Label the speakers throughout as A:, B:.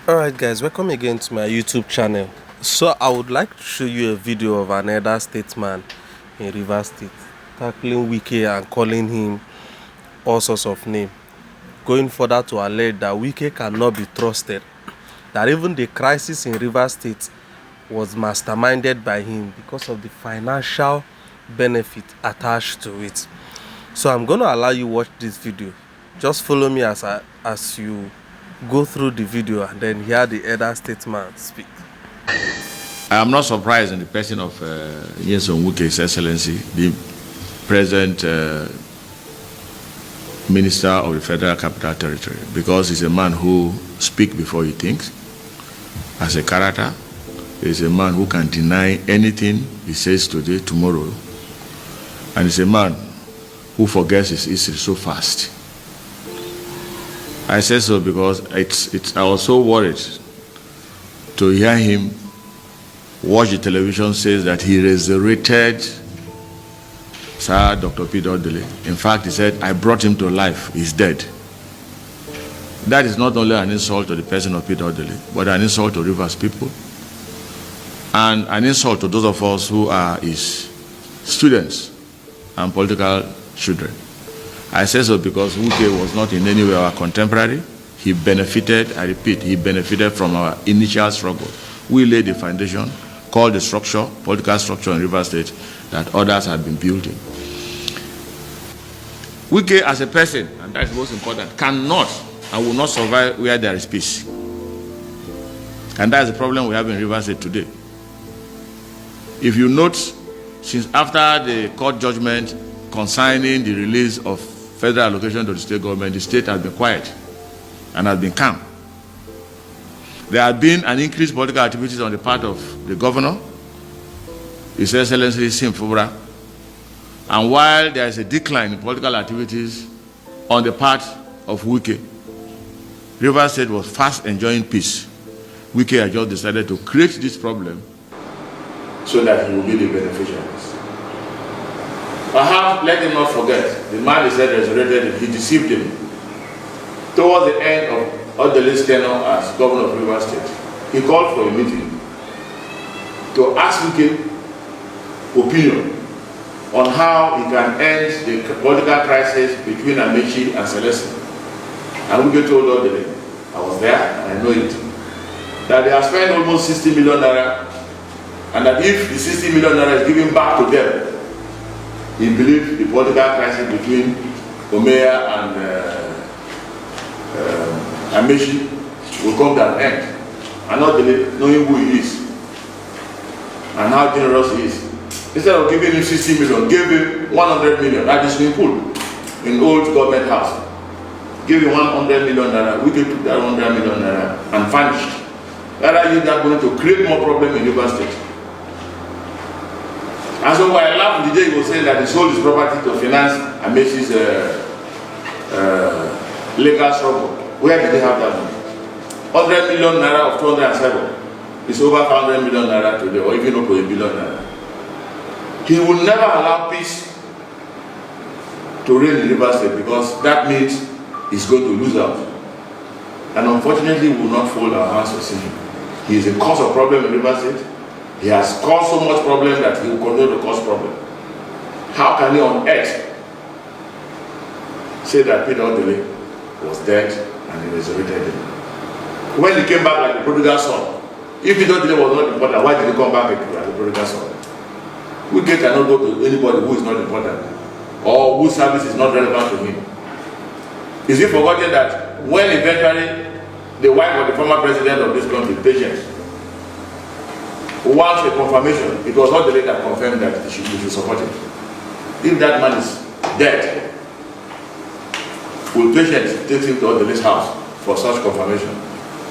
A: Alright guys, welcome again to my YouTube channel. So I would like to show you a video of another statesman in Rivers State tackling Wike and calling him all sorts of names, going further to allege that Wike cannot be trusted, that even the crisis in Rivers State was masterminded by him because of the financial benefit attached to it. So I'm going to allow you watch this video. Just follow me as you go through the video and then hear the other statesman speak.
B: I am not surprised in the person of Nyesom Wike, His Excellency, the present Minister of the Federal Capital Territory, because he's a man who speaks before he thinks. As a character, he's a man who can deny anything he says today, tomorrow, and he's a man who forgets his history so fast. I say so because I was so worried to hear him watch the television says that he resurrected Sir Dr. Peter Odele. In fact, he said, I brought him to life, he's dead. That is not only an insult to the person of Peter Odele, but an insult to Rivers people, and an insult to those of us who are his students and political children. I say so because Wike was not in any way our contemporary. He benefited, I repeat, he benefited from our initial struggle. We laid the foundation, called the structure, political structure in Rivers State that others have been building. Wike as a person, and that is most important, cannot and will not survive where there is peace. And that is the problem we have in Rivers State today. If you note, since after the court judgment concerning the release of federal allocation to the state government, the state has been quiet and has been calm. There have been an increased political activities on the part of the governor, His Excellency Sim Fubra, and while there is a decline in political activities on the part of Wike, Rivers State was fast enjoying peace. Wike had just decided to create this problem so that he will be the beneficiaries. Perhaps let him not forget, the man he said resurrected, he deceived him. Towards the end of Odele's tenure as governor of Rivers State, he called for a meeting to ask Wike opinion on how he can end the political crisis between Amechi and Celeste. And Wike told Odele, I was there and I know it, that they have spent almost 60 million naira, and that if the 60 million naira is given back to them, he believed the political crisis between Omeya and Amechi will come to an end. And not knowing who he is and how generous he is. Instead of giving him 60 million, give him 100 million at the swimming pool in old government house. Give him 100 million naira. We took that 100 million naira and vanished. Rather use that money to create more problem in Rivers State. And so I laughed the day he was saying that he sold his property to finance Amechi's legal struggle. Where did they have that money? 100 million naira of 207 is over 500 million naira today, or even up to $1 billion naira. He will never allow peace to reign in Rivers State because that means he's going to lose out. And unfortunately, we will not fold our hands to see him. He is a cause of problem in Rivers State. He has caused so much problem that he will continue to cause problem. How can he on earth say that Peter Odele was dead and he resurrected him? When he came back like the prodigal son, if Peter Odele was not important, why did he come back like the prodigal son? Wike cannot go to anybody who is not important or whose service is not relevant to him. Is he forgotten that when eventually the wife of the former president of this country, Patience, wants a confirmation, it was not the lady that confirmed that she should support him. If that man is dead, will Patience take him to Odele's house for such confirmation?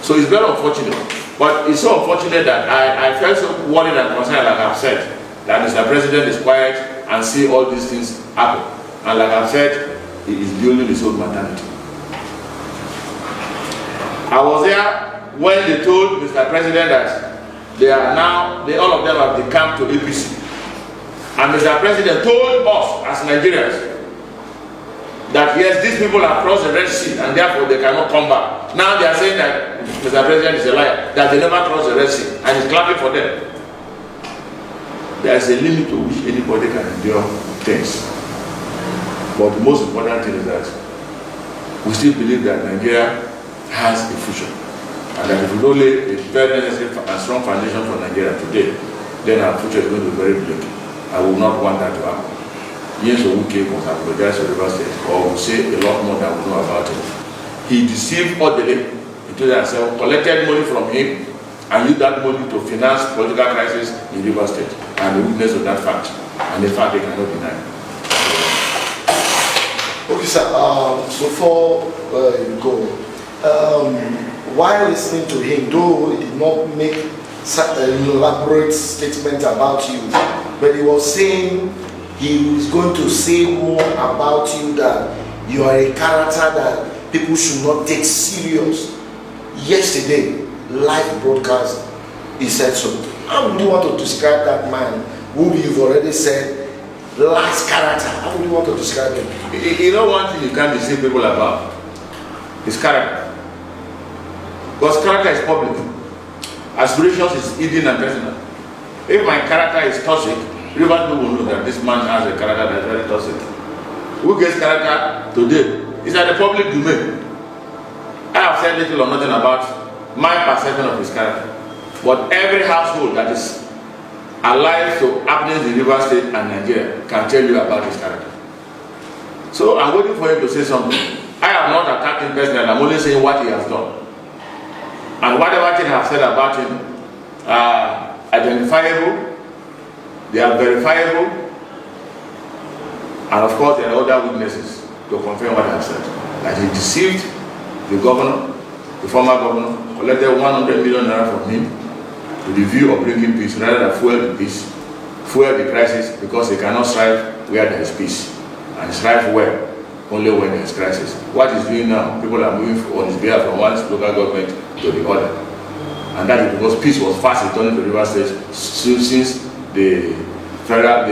B: So it's very unfortunate. But it's so unfortunate that I felt so worried and concerned, like I've said, that Mr. President is quiet and see all these things happen. And like I've said, he is building his own maternity. I was there when they told Mr. President that they are now, all of them have decamped to APC. And Mr. President told us as Nigerians that yes, these people have crossed the Red Sea and therefore they cannot come back. Now they are saying that Mr. President is a liar, that they never crossed the Red Sea, and he's clapping for them. There is a limit to which anybody can endure things. But the most important thing is that we still believe that Nigeria has a future. And that if we don't lay a very necessary and strong foundation for Nigeria today, then our future is going to be very bleak. I will not want that to happen. Yes, Wike must apologize to River State, or will say a lot more than we know about it. He deceived Odele, he told himself, collected money from him, and used that money to finance political crisis in River State. And the witness of that fact, and the fact they cannot deny.
C: Okay, sir, before you go, while listening to him, though he did not make an elaborate statement about you, but he was saying he was going to say more about you, that you are a character that people should not take serious. Yesterday, live broadcast, he said so. How would you want to describe that man who you've already said last character? How would you want to describe him?
B: You know one thing you can't deceive people about? His character. Because character is public. Aspirations is hidden and personal. If my character is toxic, River people will know that this man has a character that is very toxic. Who gets character today? It's at the public domain. I have said little or nothing about my perception of his character. But every household that is alive to happenings in River State and Nigeria can tell you about his character. So I'm waiting for him to say something. I am not attacking personally, I'm only saying what he has done. And whatever thing I have said about him are identifiable, they are verifiable, and of course there are other witnesses to confirm what I have said. That he deceived the governor, the former governor, collected 100 million naira from him with the view of bringing peace rather than fuel the peace, fuel the crisis, because he cannot strive where there is peace, and strive well only when there is crisis. What he's doing now, people are moving on his behalf from one local government to the other. And that is because peace was fast returning to River State since the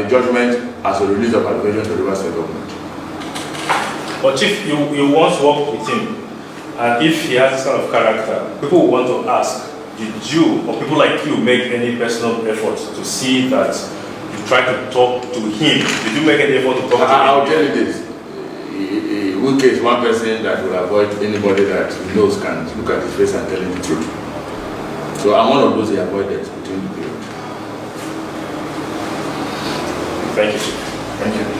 B: judgment as a release of admission to River State government.
D: But Chief, you once worked with him, and if he has this kind of character, people will want to ask, did you or people like you make any personal effort to see that you try to talk to him? Did you make any effort to talk to him?
B: I'll tell you this. Wike is one person that will avoid anybody that he knows can look at his face and tell him the truth. So I'm one of those he avoided between the period.
D: Thank you, Chief.
B: Thank you.